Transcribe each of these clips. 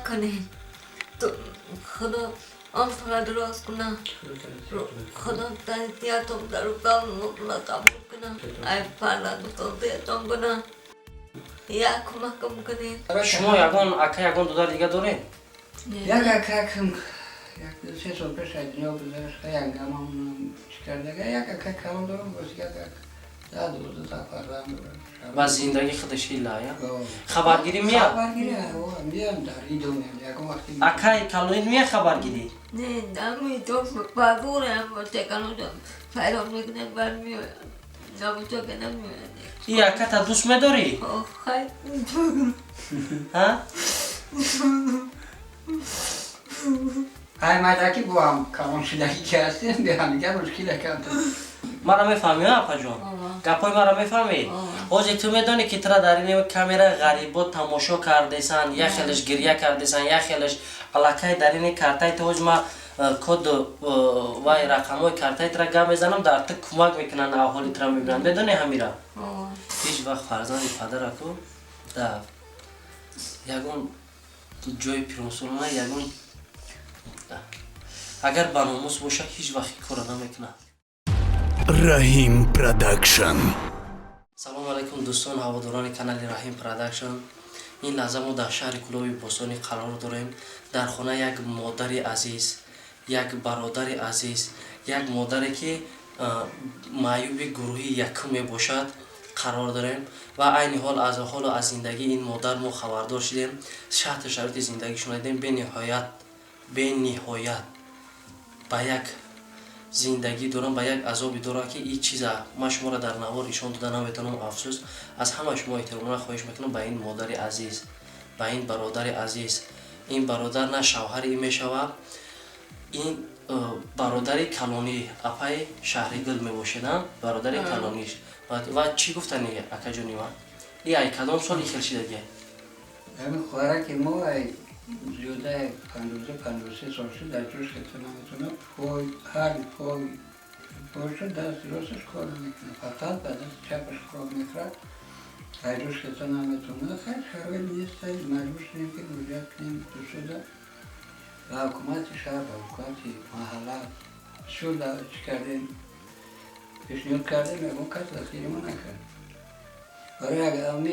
نکنین تو خدا آن فقط درست کنه خدا تنیتیاتم در قبل مطلق قبول کنه ای پرلد توضیحتم کنه یک کمکم کنین شما یگان اکا یگان دودار دیگه دارین؟ یک اکاکم یک 3 سال پیش دنیا گذشت یک گمم چیکار دیگه یک اکاک کلام دارم باز یک اکاک 12 تا فرزند دارم و زندگی خودش ایلا یا؟ خبرگیری میاد؟ خبرگیری میام در ایدو میام یکم وقتی اکای کلونید میاد خبرگیری؟ نه دمی تو بگوره هم تکنو جا فیران میکنه برمیاد نمی تو که نمیاد ای اکا تا دوست میداری؟ خیلی ها؟ های مدرکی با هم کلام شدگی که هستیم به هم دیگر مشکل کردم مرا میفهمی اپا جان؟ گپای مرا میفهمی؟ اوزی تو میدانی که ترا در این کامera غریبا تماشا کردیسن یا خیلیش گریه کردیسن یا خیلیش علاقه در این کارتای تو اوز ما کد و رقمای کارتای ترا گم میزنم در تو کمک میکنن احوالی ترا میبینن میدانی همیرا؟ هیچ وقت فرزند پدر اکو در یگون جای پیرانسولانه یگون اگر برناموس باشه هیچ وقت کار نمیکنه رحیم پروداکشن. سلام علیکم دوستان هواداران کانال رحیم پروداکشن. این لحظه ما در شهر کلوبی بوستانی قرار داریم. در خانه یک مادر عزیز، یک برادر عزیز، یک مادری که معیوب گروهی یکم باشد قرار داریم و عین حال از زندگی این مادر ما خبردار شدیم. شرایط زندگیشون دیدیم به نهایت با یک زندگی دارم با یک عذابی دارم که این چیزا ما شما را در نوار ایشان داده نمیتونم. افسوس از همه شما احترام خواهش میکنم به این مادر عزیز، به این برادر عزیز. این برادر نه شوهر این میشوه، این برادر کلانی اپای شهری گل میباشدن برادر کلانیش و چی گفتن اکا جونی ما ای کدام سالی خیلی شده همین خواهره که ما زیاده 52-53 سال شد در جوش که تو نمیتونم هر پای شد دست راستش کار نمیکنه فقط به دست چپش کار میکنه در جوش که تو نمیتونه خیلی شرایط نیست مجبور شدیم که مجرد کنیم تو شده و حکومت شهر و حکومت محله شد چی کردیم پیشنهاد کردیم اما کس دستگیری ما نکرد برای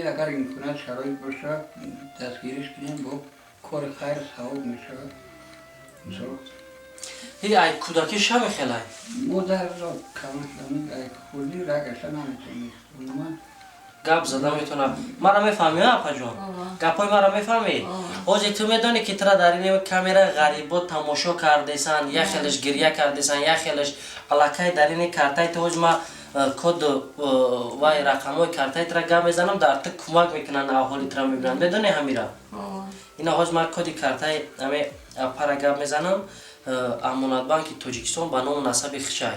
اگر امکانات شرایط باشه دستگیریش کنیم با کار خیر ثواب میشه ای کودکیش هم خیلی مادر را کمش دامین ای خوردی رگش نمیتونی من گپ زدم میتونم مرا میفهمی اپا جان؟ گپای مرا میفهمی؟ اوزی تو میدانی که ترا در این کامera غریبا تماشا کردیسن یا خیلیش گریه کردیسن یا خیلیش علاقه در این کارتای تو اوز ما کد و رقمای کارتای ترا گم میزنم در تو کمک میکنن احوالی ترا میبینن میدونی همیرا؟ اینا اوز ما کد کارتای همه پرا گم میزنم امانت بانک تاجیکستان به نام نسب خشای.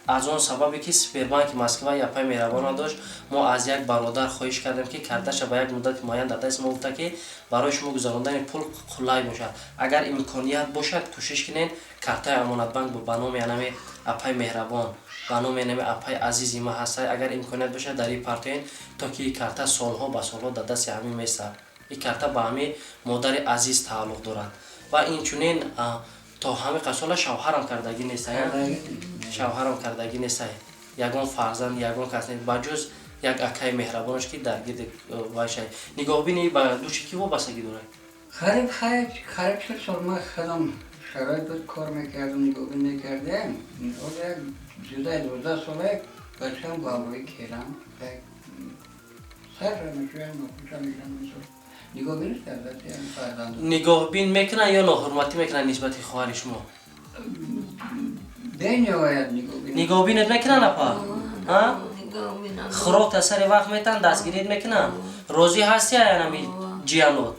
از اون سببی که سپربانک مسکو یا پای مهربان داشت ما از یک برادر خواهش کردیم که کارتش با یک مدت معین در دست ما بوده که برای شما گذراندن پول خلای باشد. اگر امکانیت باشد کوشش کنین کارتای امانت بانک با نام یعنی اپای مهربان با نام یعنی اپای عزیزی ما هست. اگر امکانیت باشد در این پارتین تا که کارت سالها با سالها در دست همین میسته. این کارت با همین مادر عزیز تعلق دارد و این چنین تا همه قساله شوهرم کردگی نیست. شوهرم کردگی نیست. یگان فرزند یگان کس نیست بجز یک اکای مهربانش که درگیر وایشه. نگاه بینی با دوشی کی وابستگی داره؟ خریب شد سال ما خودم شرایط بود کار میکردم نگاه بین نکردم جوده 12 ساله بچه هم با همراهی کردم سر را میشویم نخوشم میشم نگاه بینش کرده فرزند نگاه بین میکنن یا ناحرمتی میکنن نسبت خواهر شما؟ بین باید نگاه بینت میکنن اپا؟ خروق تا سر وقت میتن دستگیریت میکنن؟ روزی هستی یا نمی جیانوت؟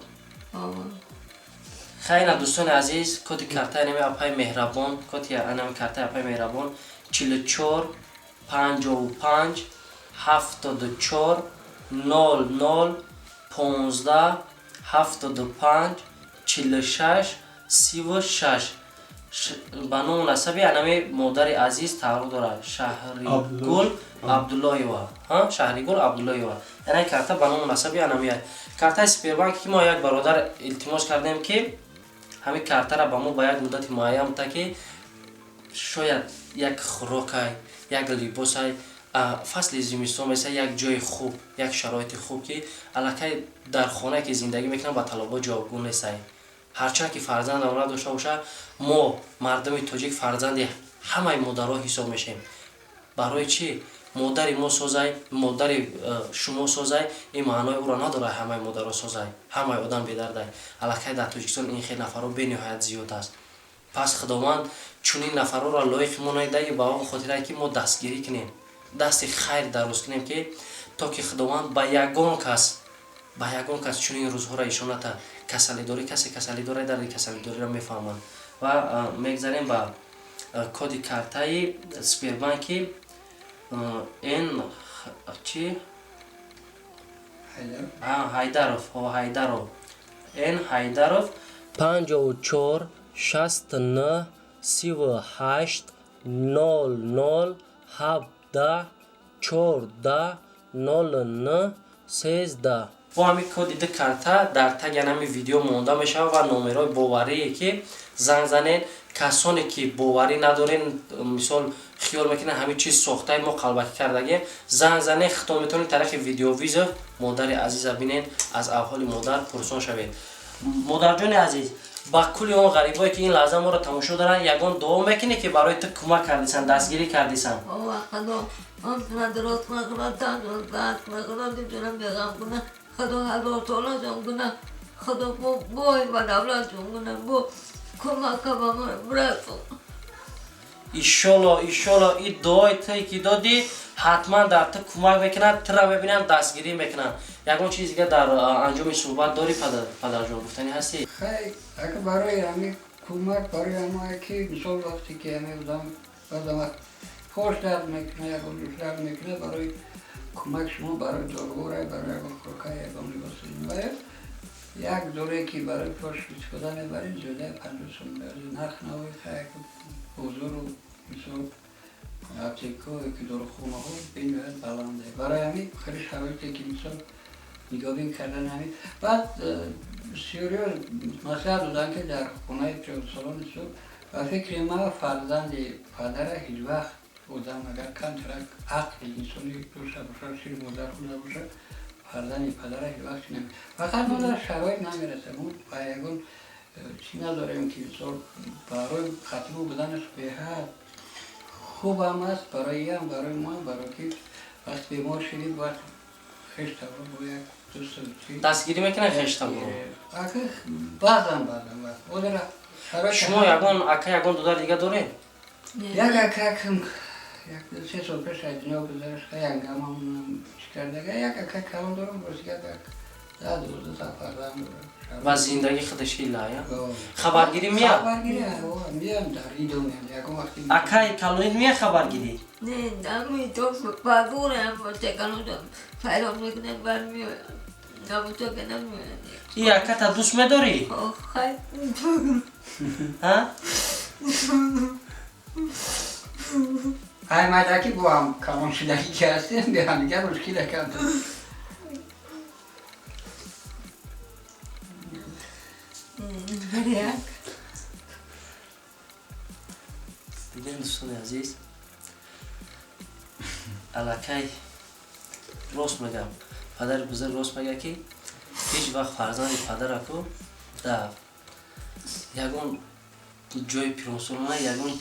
خیلی دوستان عزیز کد کارتای نمی اپای مهربان کد انم کارتای اپای مهربان 44 55 74 00 15 75 46 36 به نام نسبی انمی مادر عزیز تعلق دارد شهریگل عبداللهیوا شهریگل عبداللهیوا یعنی کارت به نام نسبی انمی کارت سپربانک که ما یک برادر التماس کردیم که همین کارت را با ما با یک مدت معین تا که شاید یک خوراکای یک لباسای فصل زمستون مثل یک جای خوب یک شرایط خوب که الکی در خانه که زندگی میکنن با طلبات جاگون نیست. هرچند که فرزند اونها داشته باشه ما مردم تاجیک فرزند همه مادرها حساب میشیم. برای چی؟ مادر ما سازای مادر شما سازای این معنای او را نداره همه مادرها سازای همه آدم بدرده. الکی در تاجیکستان این خیلی نفرها به نهایت زیاد است. پس خداوند چون این نفرها را لایق منایده با خاطر که ما دستگیری کنیم دست خیر درست کنیم که تا که خداوند با یگان کس چون این روزها را ایشان تا کسلی داری کسی کسلی داره در کسلی داری را میفهمند و میگذاریم با کد کارتای سپیربانکی این چی؟ هایدروف این هایدروف 54 69 38 00 17 14 09 13 با همین کد ده کارتا در تگ همین ویدیو مونده میشه و نمرای باوری که زنگ زنین کسانی که باوری ندارین مثال خیال میکنن همین چیز ساخته ما قلبکی کردگی زنگ زنین خطا میتونین طرف ویدیو ویزا مادر عزیز ببینین از احوال مادر پرسان شوید. مادر جان عزیز با کلی اون غریبایی که این لحظه ما رو تماشا دارن یگان دعا میکنی که برای تو کمک کردیسن دستگیری کردیسن. خدا من درست کنه تنظیم دیدم بیام کنه خدا هزار ساله جون کنه خدا بای و دولت جون کنه با کمک با من برسون. ایشالا این دعای تایی که دادی حتما در تو کمک میکنن تو را ببینن دستگیری میکنن. یکون چیزی که در انجام صحبت داری پدر جان گفتنی هستی؟ خیلی اگه برای همین کمک برای همه که مثال وقتی که همه بودم خوش درد میکنه یا روش درد میکنه برای کمک شما برای داروره برای خوراکای یکم لباس یک دوره که برای پاش استفاده میبرید زیاده 50 سوم نرخ نوی خیلی حضور و مثال اپتیکو که دور خونه ها بین باید بلنده برای همین خیلی شرایطی که مثال نگاهی کردن همین بعد سیوریو مسئله دادن که در خونه 40 سالان شد و فکر ما فرزند پدر هیچ وقت بودم اگر کم ترک عقل انسانی داشته باشه شیر مادر خونه باشه فرزند پدر هیچ وقت نمید فقط ما در شرایط نمیرسه ما و یکون چی نداریم که مثال برای خطیب بودنش به حد خوب هم است برای هم برای ما برای که وقت بیمار شدید وقت خشت با یک دوست دستگیری میکنه خشت هم اگه بعضم شما یکون دو دیگه دارین؟ یک اکم یک 3 سال پیش از دنیا گذشت خیلی انگام هم کرده یک اکم دارم برسی که 10-12 سال فرزند دارم و زندگی خودش لایه خبرگیری میاد؟ خبرگیری میام در ایدو میام یکم وقتی اکای کلوین میاد خبرگیری؟ نه نمی تو پادور هم باشه کنم فایرام میکنه برمیاد نبوده که نمیاد این اکا تا دوست میداری؟ خیلی ها؟ های مدرکی با هم کلام شدگی که هستیم به هم دیگه مشکل کم دیدین دوستان عزیز الکی راست میگم پدر بزرگ راست میگه که هیچ وقت فرزند پدر اکو در یکون جای پیرانسولانه یکون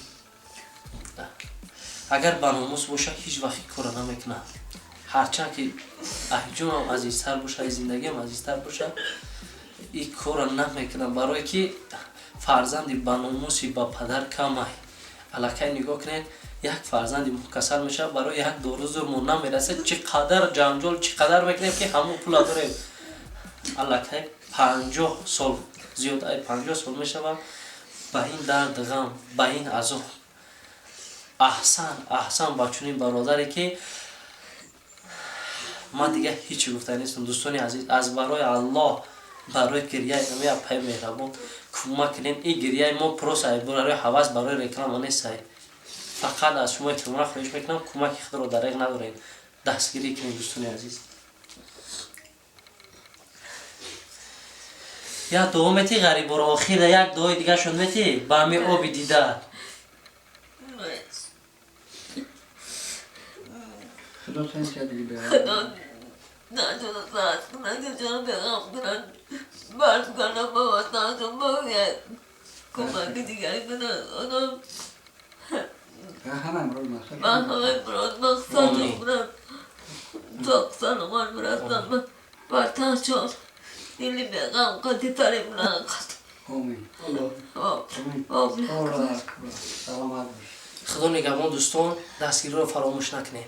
اگر برناموس باشه هیچ وقت کار نمیکنه هرچند که احجام هم عزیزتر باشه زندگی هم عزیزتر باشه این کار نمیکنه برای که فرزند برناموسی با پدر کمه الکی نگاه کنید یک فرزندی کسل میشه برای یک دو روز مون نمیرسه چقدر جنجال چقدر میکنیم که همون پولا داریم الکی 50 سال زیاد 50 سال میشه و با این درد غم با این عذاب احسن با چنین برادری که ما دیگه هیچی گفته نیستم. دوستان عزیز از برای الله برای گریه نمی پای مهربان کمک کنین. این گریه ما پروسه برای حواس برای رکلام نیست، فقط از شما احتمال خواهش میکنم کمک خود رو دریغ ندارین، دستگیری کنین دوستان عزیز. یا دومتی غریب را آخیر یک دوی دیگه شد متی با همه آبی دیده خدا سنسیه دیگه بیاره خدا نتونه ساعت کنه که چرا پیغام کنن برد کنم با وطنتون باید کمک دیگری کنن خدا همه امروز مصر من همه براد مقصد برد تاکسان من برستم وطن شد دیلی پیغام قدی تریم نکد آمین آمین الله اکبر سلامت باش خدا نگهبان دوستان دستگیری رو فراموش نکنین